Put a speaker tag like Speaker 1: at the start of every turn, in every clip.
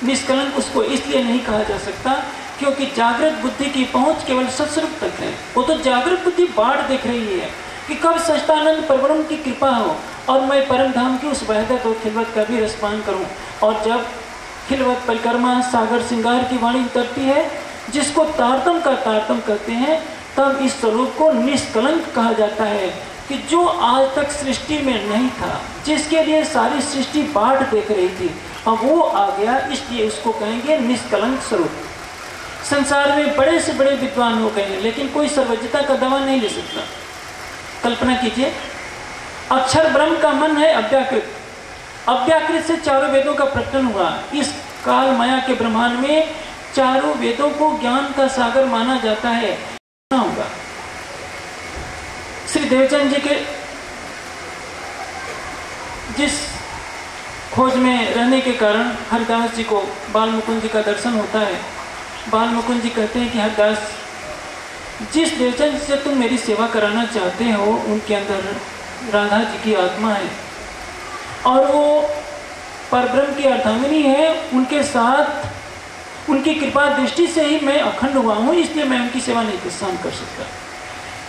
Speaker 1: निष्कलंक उसको इसलिए नहीं कहा जा सकता क्योंकि जागृत बुद्धि की पहुंच केवल सत्स्वरूप तक है। वो तो जागृत बुद्धि बाढ़ देख रही है कि कब सच्चिदानंद परब्रह्म की कृपा हो और मैं परम धाम की उस वहदत और खिलवत का भी रसपान करूं। और जब खिलवत परिक्रमा सागर श्रृंगार की वाणी उतरती है, जिसको तारतम का तारतम कहते हैं, तब इस स्वरूप को निष्कलंक कहा जाता है कि जो आज तक सृष्टि में नहीं था, जिसके लिए सारी सृष्टि बाढ़ देख रही थी, अब वो आ गया, इसलिए उसको कहेंगे निष्कलंक स्वरूप। संसार में बड़े से बड़े विद्वान हो गए हैं, लेकिन कोई सर्वज्ञता का दावा नहीं ले सकता। कल्पना कीजिए, अक्षर ब्रह्म का मन है अव्याकृत, अव्याकृत से चारों वेदों का प्रकटन हुआ। इस काल माया के ब्रह्मांड में चारों वेदों को ज्ञान का सागर माना जाता है। होगा श्री देवचंद जी के जिस खोज में रहने के कारण हरिदास जी को बाल मुकुंद जी का दर्शन होता है। बाल मुकुंद जी कहते हैं कि हरिदास, जिस देवचंद से तुम मेरी सेवा कराना चाहते हो, उनके अंदर राधा जी की आत्मा है और वो परब्रह्म की अर्धांगिनी है। उनके साथ उनकी कृपा दृष्टि से ही मैं अखंड हुआ हूँ, इसलिए मैं उनकी सेवा नहीं कर सकता।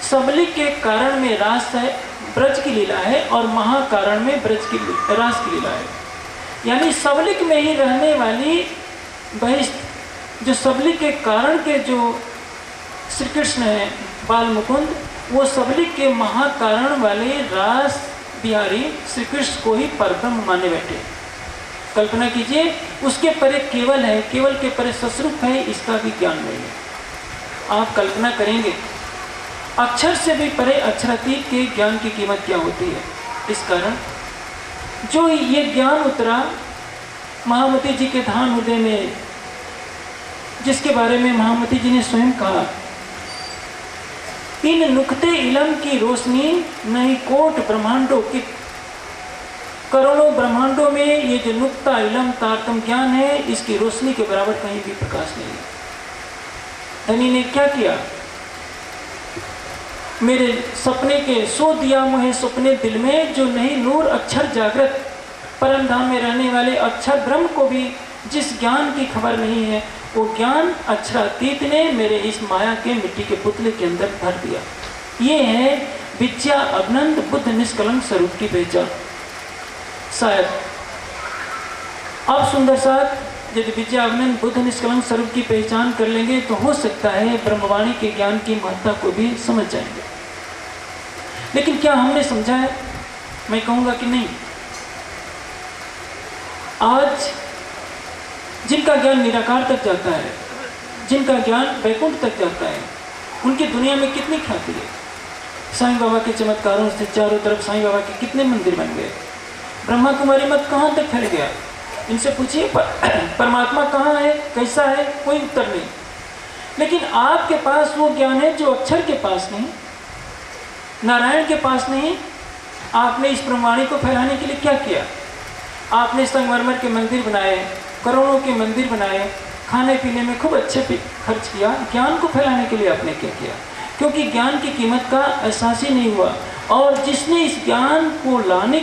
Speaker 1: सबलिक के कारण में रास है, ब्रज की लीला है, और महाकारण में ब्रज की रास की लीला है। यानी सबलिक में ही रहने वाली बहिष्ठ जो सबलिक के कारण के जो श्री कृष्ण है बाल मुकुंद, वो सबलिक के महाकारण वाले रास बिहारी श्री कृष्ण को ही परब्रह्म माने बैठे। कल्पना कीजिए, उसके परे केवल है, केवल के परे सस्वरूप है, इसका भी ज्ञान नहीं है। आप कल्पना करेंगे अक्षर से भी परे अक्षरातीत के ज्ञान की कीमत क्या होती है। इस कारण जो ये ज्ञान उतरा महामती जी के धाम हृदय में, जिसके बारे में महामती जी ने स्वयं कहा, इन नुक्ते इलम की रोशनी नहीं कोट ब्रह्मांडों की, करोड़ों ब्रह्मांडों में ये जो नुक्ता इलम तारतम ज्ञान है, इसकी रोशनी के बराबर कहीं भी प्रकाश नहीं है। धनी ने क्या किया, मेरे सपने के सो दिया मुझे सपने दिल में, जो नहीं नूर अक्षर जागृत परम धाम में रहने वाले अक्षर ब्रह्म को भी जिस ज्ञान की खबर नहीं है, वो ज्ञान अक्षरातीत ने मेरे इस माया के मिट्टी के पुतले के अंदर भर दिया। ये है विद्या अभिनंद बुद्ध निष्कलंक स्वरूप की पहचान। शायद अब सुंदर साथ यदि विद्या अभिनंद बुद्ध निष्कलंक स्वरूप की पहचान कर लेंगे तो हो सकता है ब्रह्मवाणी के ज्ञान की महत्ता को भी समझ जाएंगे। लेकिन क्या हमने समझा है? मैं कहूँगा कि नहीं। आज जिनका ज्ञान निराकार तक जाता है, जिनका ज्ञान वैकुंठ तक जाता है, उनकी दुनिया में कितनी ख्याति है। साईं बाबा के चमत्कारों से चारों तरफ साईं बाबा के कितने मंदिर बन गए। ब्रह्मा कुमारी मत कहाँ तक फैल गया। इनसे पूछिए परमात्मा कहाँ है, कैसा है, कोई उत्तर नहीं। लेकिन आपके पास वो ज्ञान है जो अक्षर के पास नहीं, नारायण के पास नहीं। आपने इस ब्रह्मवाणी को फैलाने के लिए क्या किया? आपने संगमरमर के मंदिर बनाए, करोड़ों के मंदिर बनाए, खाने पीने में खूब अच्छे खर्च किया। ज्ञान को फैलाने के लिए आपने क्या किया? क्योंकि ज्ञान की कीमत का एहसास ही नहीं हुआ, और जिसने इस ज्ञान को लाने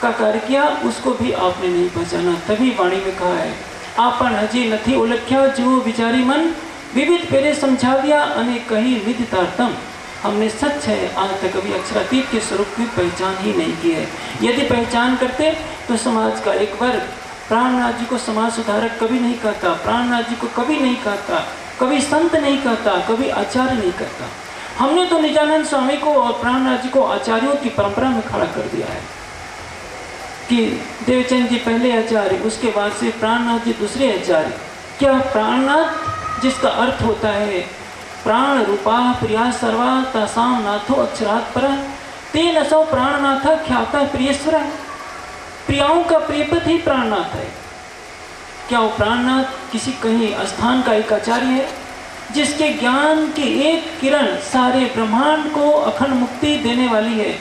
Speaker 1: का कार्य किया उसको भी आपने नहीं पहचाना। तभी वाणी में कहा है, आपन हजी नथी उलख्या जो विचारी मन, विविध पेरे समझा दिया अनेक कही निधि तारतम। हमने सच है आज तक कभी अक्षरातीत के स्वरूप की पहचान ही नहीं की है। यदि पहचान करते तो समाज का एक वर्ग प्राणनाथ जी को समाज सुधारक कभी नहीं कहता, प्राणनाथ जी को कभी नहीं कहता, कभी संत नहीं कहता, कभी आचार्य नहीं कहता। हमने तो निजानंद स्वामी को और प्राणनाथ जी को आचार्यों की परंपरा में खड़ा कर दिया है कि देवचंद जी पहले आचार्य, उसके बाद से प्राणनाथ जी दूसरे आचार्य। क्या प्राणनाथ जिसका अर्थ होता है प्राण रूपा प्रिया सर्वा तासाम नाथो अक्षरात् पर, तेन असौ प्राणनाथ ख्याता प्रियेश्वर। प्रियाओं का प्रियपत ही प्राणनाथ है। क्या वो प्राणनाथ किसी कहीं स्थान का एक आचार्य है जिसके ज्ञान की एक किरण सारे ब्रह्मांड को अखंड मुक्ति देने वाली है?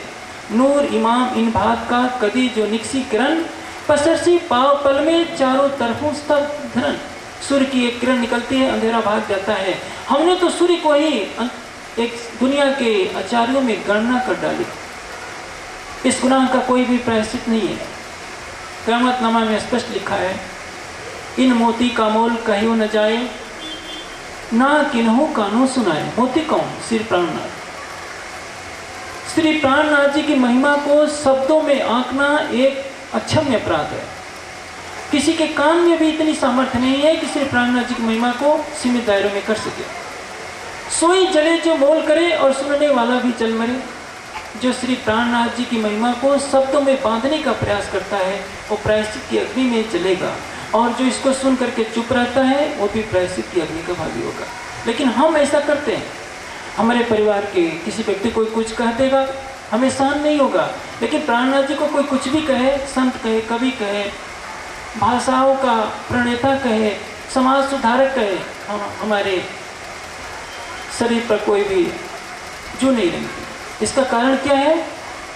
Speaker 1: नूर इमाम इन भात का कदी जो निकसी किरण, पसरसी पाव पल में चारों तरफों स्तब्ध धरन। सूर्य की एक किरण निकलती है, अंधेरा भाग जाता है। हमने तो सूर्य को ही एक दुनिया के आचार्यों में गणना कर डाली। इस गुनाह का कोई भी प्रायश्चित नहीं है। क़यामतनामा में स्पष्ट लिखा है, इन मोती का मोल कहियो न जाए, ना किन्हु कानो सुनाए। मोती कौन? श्री प्राणनाथ। श्री प्राणनाथ जी की महिमा को शब्दों में आंकना एक अक्षम्य अपराध है। किसी के कान में भी इतनी सामर्थ्य नहीं है कि श्री प्राणनाथ जी की महिमा को सीमित दायरों में कर सके। सोई जले जो मोल करे और सुनने वाला भी जल मरे। जो श्री प्राणनाथ जी की महिमा को शब्दों में बांधने का प्रयास करता है वो प्रायश्चित की अग्नि में जलेगा, और जो इसको सुन करके चुप रहता है वो भी प्रायश्चित की अग्नि का भागी होगा। लेकिन हम ऐसा करते हैं। हमारे परिवार के किसी व्यक्ति कोई कुछ कह देगा, हमें सहन नहीं होगा, लेकिन प्राणनाथ जी को कोई कुछ भी कहे, संत कहे, कवि कहे, भाषाओं का प्रणेता कहे, समाज सुधारक कहे, हमारे शरीर पर कोई भी जू नहीं लगती। इसका कारण क्या है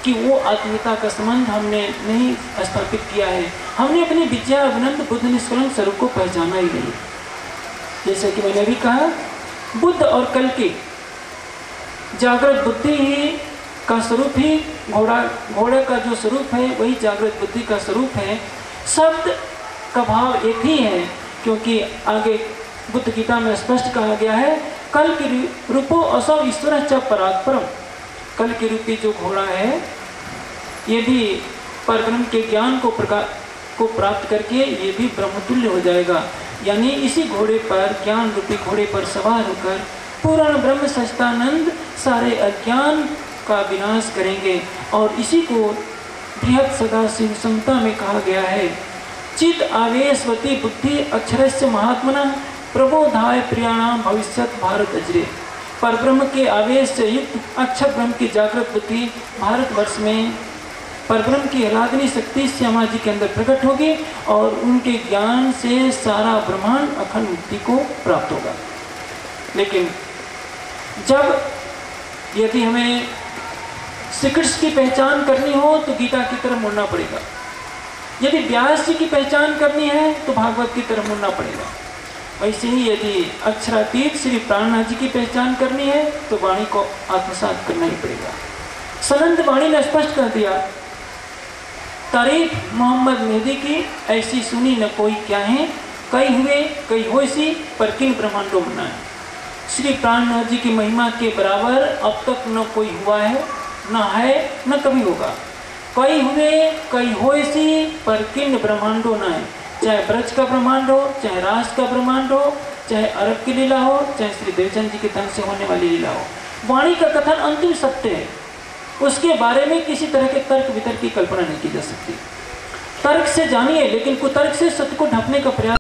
Speaker 1: कि वो आत्मीयता का संबंध हमने नहीं स्थापित किया है। हमने अपनी विद्या अभिनंद बुद्ध निष्कलंक स्वरूप को पहचाना ही नहीं। जैसे कि मैंने भी कहा, बुद्ध और कल की जागृत बुद्धि ही का स्वरूप ही घोड़े का जो स्वरूप है वही जागृत बुद्धि का स्वरूप है। शब्द का भाव एक ही है, क्योंकि आगे बुद्ध गीता में स्पष्ट कहा गया है, कल की रूपो असौ ईश्वर च परात्परम। कल के रूपी जो घोड़ा है ये भी परब्रह्म के ज्ञान को प्राप्त करके ये भी ब्रह्मतुल्य हो जाएगा। यानी इसी घोड़े पर, ज्ञान रूपी घोड़े पर सवार होकर पूर्ण ब्रह्म सच्चिदानंद सारे अज्ञान का विनाश करेंगे। और इसी को बृहत् सदाशिव संहिता में कहा गया है, चित आवेशवती बुद्धि अक्षरस्य महात्मना प्रबोधाय प्रियाणाम भविष्यत भारत अजरे। परब्रह्म के आवेश से युक्त अक्षर ब्रह्म की जागृत बुद्धि भारतवर्ष में परब्रह्म की आराधनी शक्ति श्यामा जी के अंदर प्रकट होगी और उनके ज्ञान से सारा ब्रह्मांड अखंड मुक्ति को प्राप्त होगा। लेकिन जब यदि हमें श्री कृष्ण की पहचान करनी हो तो गीता की तरफ मुड़ना पड़ेगा। यदि व्यास जी की पहचान करनी है तो भागवत की तरफ मुड़ना पड़ेगा। वैसे ही यदि अक्षरातीत श्री प्राणनाथ जी की पहचान करनी है तो वाणी को आत्मसात करना ही पड़ेगा। सनंद वाणी ने स्पष्ट कर दिया, तारीफ मोहम्मद मेहदी की ऐसी सुनी न कोई क्या है, कई हुए कई होइसी पर किन ब्रह्मांडों बना है। श्री प्राणनाथ जी की महिमा के बराबर अब तक न कोई हुआ है, न है, न कभी होगा। कई हुए कई होइसी पर किन ब्रह्मांडों न है। चाहे ब्रज का ब्रह्मांड हो, चाहे रास का ब्रह्मांड हो, चाहे अरब की लीला हो, चाहे श्री देवचंद जी के धन से होने वाली लीला हो, वाणी का कथन अंतिम सत्य है। उसके बारे में किसी तरह के तर्क वितर्क की कल्पना नहीं की जा सकती। तर्क से जानिए, लेकिन कुतर्क से सत्य को ढकने का प्रयास